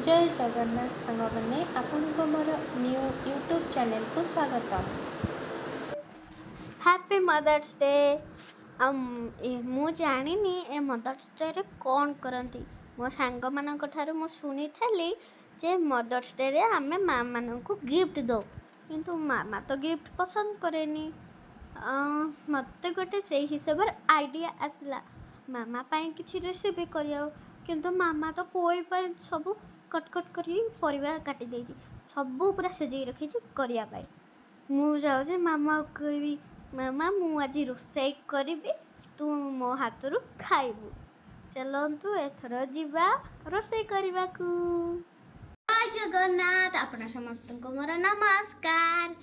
जय जगन्नाथ सांगने आपंक more new YouTube channel को स्वागत। Happy mother's day. मु जानी ए मदर्स डे रे कौन करती मो सांग मान मु शुणी थी जे मदर्स डे रे आमे माँ मान को गिफ्ट दो किंतु मामा तो गिफ्ट पसंद करेनी। मत गोटे से हिसाब आइडिया आसला मामा पाई किसी रेसिपी करिया किंतु मामा तो कोई पर सब कटकट कर परिवा काटी दे सब पूरा सजे रखी करने मु जाऊँ मामा कहबी मामा मु आज रोसई करी तू मो हाथ रू खाइबू। चलतु एथर जीवा रोसई करने को। जय जगन्नाथ आपण समस्त को मोर नमस्कार।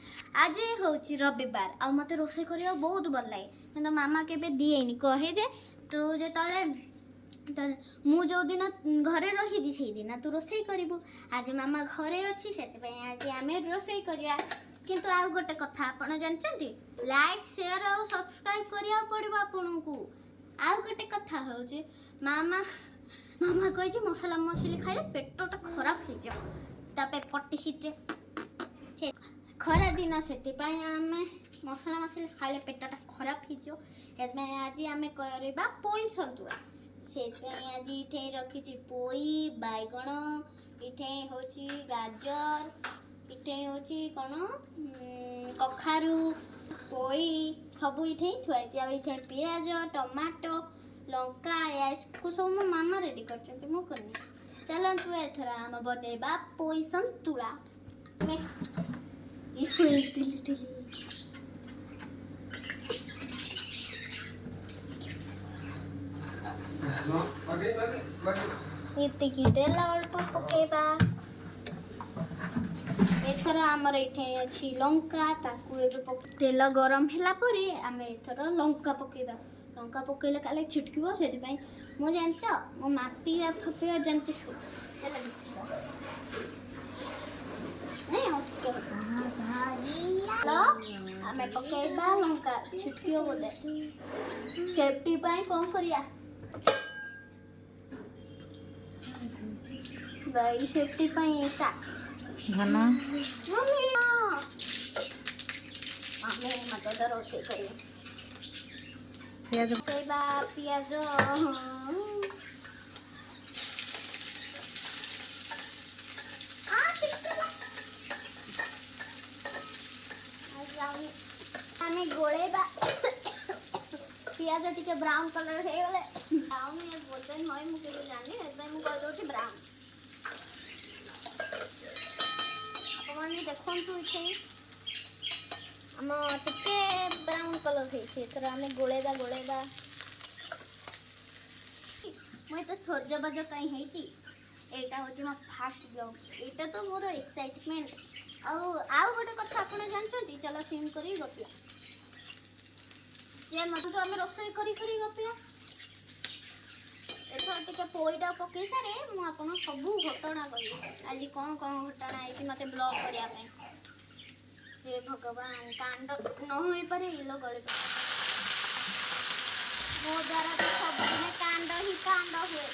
आज हूँ रविवार आ मत रोसई करने बहुत भल लगे कि मामा के दिएनी कहे जे तू जो मु जो दिन घरे रही से दिन तू रोसई करू। आज मामा घरे अच्छी से आज आम रोसई करवा किंतु आउ गोटे कथा आपण जानते लाइक शेयर और सब्सक्राइब करिया पड़ो आपन को। आउ गोटे कथा हो मामा मामा कही मसला मसली खाइले पेटटा खराब हो जाए पट्टी सीटे खरा दिन से आम मसला मसली खाइले पेटटा खराब हो आज आम करवा पोई सतुआ से आज इथे रखी पोई बैगण इथे हूँ गाजर इथे हूँ कौन कखारू पोई सब इथे थुआई इथे पियाज टमाटो लंका याको सब मो मामा रेडी कर मु करनी। चलतु एथर आम बनवा पोई संतुला तेल अल्प पकेबा। एथर आमर ये अच्छी लंका ताकू तेल गरम है परे आम एथर लंका पकेबा। लंका पकेले काले छिटक से मु जान मो मापिया फपिया जानते आम पकेबा लंका छिटक बोले सेफ्टी कौन करिया भाई सेफ्टी घना मत रोसे कर पियाज आम गोलेबा पियाज टी ब्राउन कलर हो गले ब्राउन गोल्डन है मुझे जानी मुझे ब्राउन आपने देखु इथे आम टे ब्राउन कलर होथर आम गोलेबा गोलेबा मुझे सजबाज कहीं यहाँ हूँ मो फास्ट ब्लॉग यहाँ तो मोर एक्साइटमेंट आउ गोटे कथा आप जानते चलो सिम कर गपिया जे मत आम रोसई कर गपिया एथर टे पोईटा पकई सारे मुझे सब घटना कही आज कौन कौन घटना है मत ब्लॉग करने हे भगवान कांड न हो पारे इलो गले मो द्वारा तो सब दिन कांड ही कांड हुए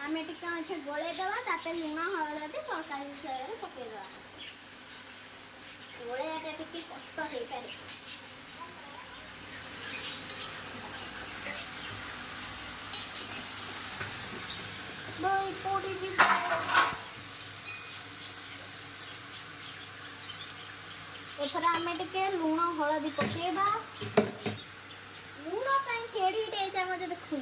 आम टे गोले देवा लुण हलदी तरकारी विषय पकईदे गोलैया टे कष्ट हो पारे एथर आम टे लुण हलदी पकेबा लुण केड़ी मुझे देखु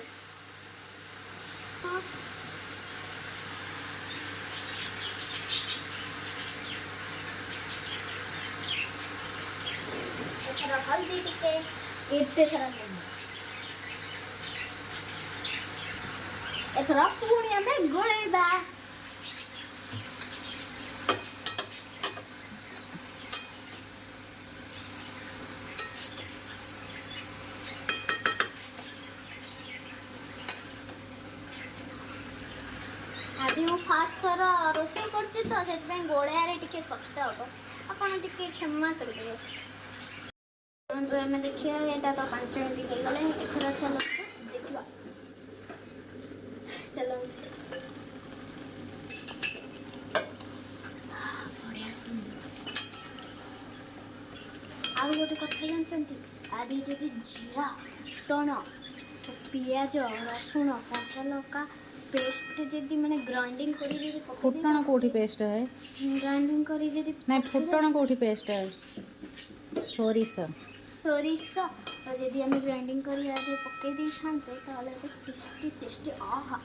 एथर हल्दी टे एते सारा एथर पुणी आम गोलेबा आज मु फास्ट थर रोसई कर गोलिया टे कष्ट हम आपड़ टे क्षमा करदे। देखिए यहाँ तो 5 मिनट हो गले एथर चलो देखा चलो गोटे कथा जानते आदि जदि जीरा फुटण पियाज रसुण कंचा लंका पेस्ट जदि माने ग्राइंडिंग करी जदि फुटण कोठी पेस्ट है ग्राइंडिंग करी जदि नहीं फुटण कोठी पेस्ट है सोरिष सोरिष जदि आम ग्राइंडिंग करी आगे पकई दी थांते ताले टेस्टी टेस्टी आहा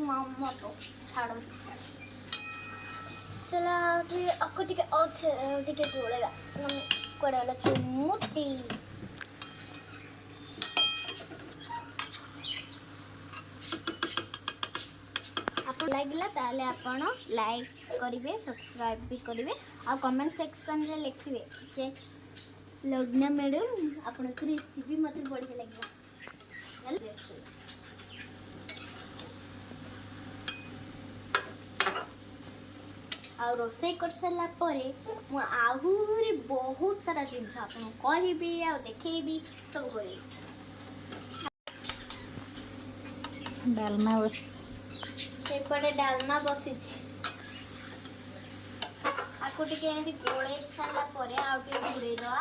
मामा तो छाड़ो चला आपको टिके गोलेगा कुआडे वाला चुमुटी आपको लगिला ताले आपण लाइक करिवे सब्सक्राइब भी करिवे आ कमेंट सेक्शन रे लिखिवे जे लग्ना मैडम आपण को रेसिपी मते बढ़िया लगिला आ रोसई कर सारा पर आहरी बहुत सारा जिनस आपको कहबी आ देखी सब करी डालमा बस सेपटे डालमा बसी आपको टिके एमती गोले सारा पर घूरे दवा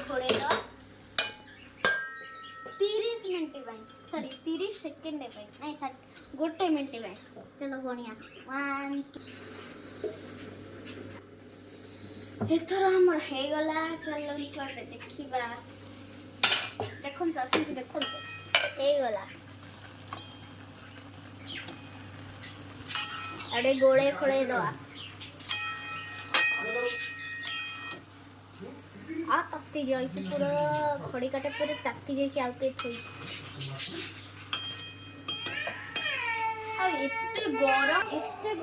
घोड़े दवा 30 मिनट सॉरी 30 सेकेंड नहीं गोटे मिनट चलो गणिया 1 एथर हमर हे गला चलो छुआटे देखिबा देखम सासु देखम हे गला अरे गोळे खोळे दवा आ तक्ति जाई पूरा खड़ी काटे पूरे ताकी जैसी आउटे थई एते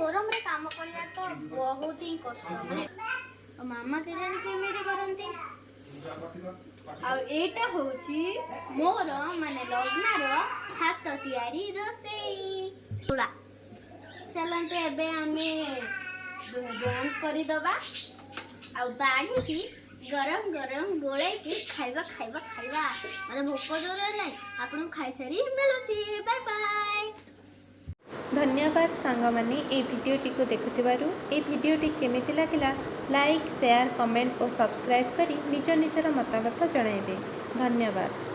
गरम रे काम करिया तो बहुत ही कष्ट माने मामा के जान केमिति करंती आ एटा होची मोर माने लग्नार हाथ तैयारी रोसई थोड़ा चलते एबे आमे बंद करी दबा आ बाड़ी की गरम गरम गोले की खाइबा खाइबा खाइबा माने भोक जोर नहीं आपन खाइ सारी मिलुची बाय बाय धन्यवाद सांगमाने ए भिडियोटी को देखुथिबारु ए भिडियोटी केमिति लागिला लाइक शेयर कमेंट और सब्सक्राइब करी निज निजर मतामत जणाइबे धन्यवाद।